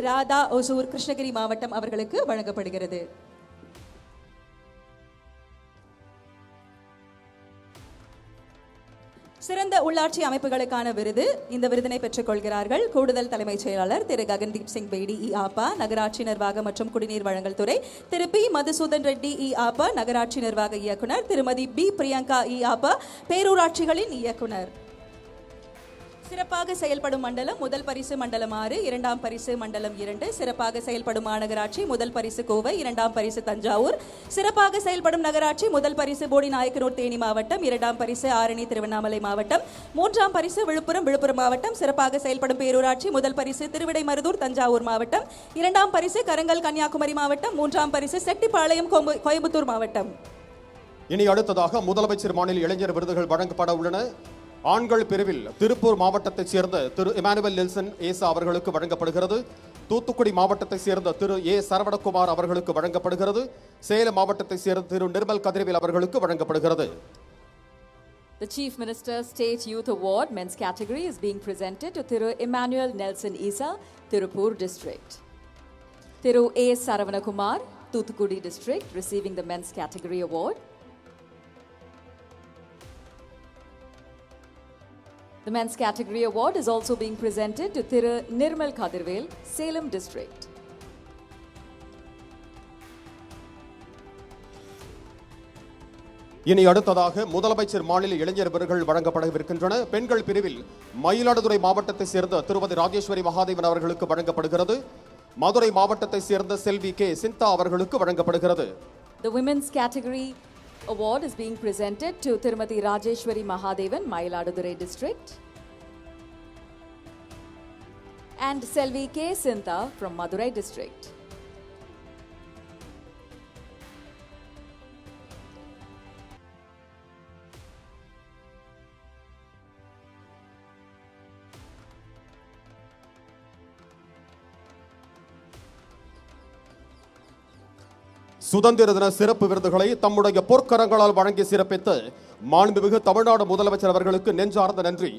ராதா ஒசூர் கிருஷ்ணகிரி மாவட்டம் அவர்களுக்கு வழங்கப்படுகிறது. சிறந்த உள்ளாட்சி அமைப்புகளுக்கான விருது. இந்த விருதினை பெற்றுக் கொள்கிறார்கள் கூடுதல் தலைமைச் செயலாளர் திரு ககன்தீப் சிங் பேடி ஆப்பா, நகராட்சி நிர்வாகம் மற்றும் குடிநீர் வழங்கல் துறை, திரு பி மதுசூதன் ரெட்டி ஆப்பா, நகராட்சி நிர்வாக இயக்குனர், திருமதி பி பிரியங்கா ஆப்பா, பேரூராட்சிகளின் இயக்குனர். சிறப்பாக செயல்படும் மண்டலம் முதல் பரிசு மண்டலம் 6, இரண்டாம் பரிசு மண்டலம் 2. சிறப்பாக செயல்படும் மாநகராட்சி முதல் பரிசு கோவை, இரண்டாம் பரிசு தஞ்சாவூர். சிறப்பாக செயல்படும் நகராட்சி முதல் பரிசு போடி நாயக்கனூர் தேனி மாவட்டம், இரண்டாம் பரிசு ஆரணி திருவண்ணாமலை மாவட்டம், மூன்றாம் பரிசு விழுப்புரம் மாவட்டம். சிறப்பாக செயல்படும் பேரூராட்சி முதல் பரிசு திருவிடைமருதூர் தஞ்சாவூர் மாவட்டம், இரண்டாம் பரிசு கரங்கல் கன்னியாகுமரி மாவட்டம், மூன்றாம் பரிசு செட்டிப்பாளையம் கோயம்புத்தூர் மாவட்டம். இனி அடுத்ததாக முதலமைச்சர் மாநில இளைஞர் விருதுகள் வழங்கப்பட உள்ளன. ஆண்கள் பிரிவில் திருப்பூர் மாவட்டத்தைச் சேர்ந்த திரு இமானுவேல் நெல்சன் ஏசா அவர்களுக்கு வழங்கப்படுகிறது. தூத்துக்குடி மாவட்டத்தைச் சேர்ந்த திரு ஏ சரவணகுமார் அவர்களுக்கு வழங்கப்படுகிறது. சேலம் மாவட்டத்தைச் சேர்ந்த திரு நிர்மல் கதிரவேல் அவர்களுக்கு வழங்கப்படுகிறது. The Chief Minister State Youth Award Men's Category is being presented to Thiru Emmanuel Nelson Isa, Tirupur District. Thiru A. Saravanakumar, Toothukudi District, receiving the Men's Category Award. The Men's Category Award is also being presented to Thiru Nirmal Kadirvel, Salem District. இனி அடுத்ததாக முதலமைச்சர் மாநில இளைஞர் விருதுகள் வழங்கப்படவிருக்கின்றன. பெண்கள் பிரிவில் மயிலாடுதுறை மாவட்டத்தைச் சேர்ந்த திருமதி ராஜேஸ்வரி மகாதேவன் அவர்களுக்கு வழங்கப்படுகிறது. மதுரை மாவட்டத்தைச் சேர்ந்த செல்வி கே சிந்தா அவர்களுக்கு வழங்கப்படுகிறது. The Women's Category Award is being presented to Tirumati Rajeshwari Mahadevan, Mayiladuthurai District, and Selvi K. Sinta from Madurai District. சுதந்திர தின சிறப்பு விருதுகளை தம்முடைய பொற்கரங்களால் வழங்கி சிறப்பித்த மாண்புமிகு தமிழ்நாடு முதலமைச்சர் அவர்களுக்கு நெஞ்சார்ந்த நன்றி.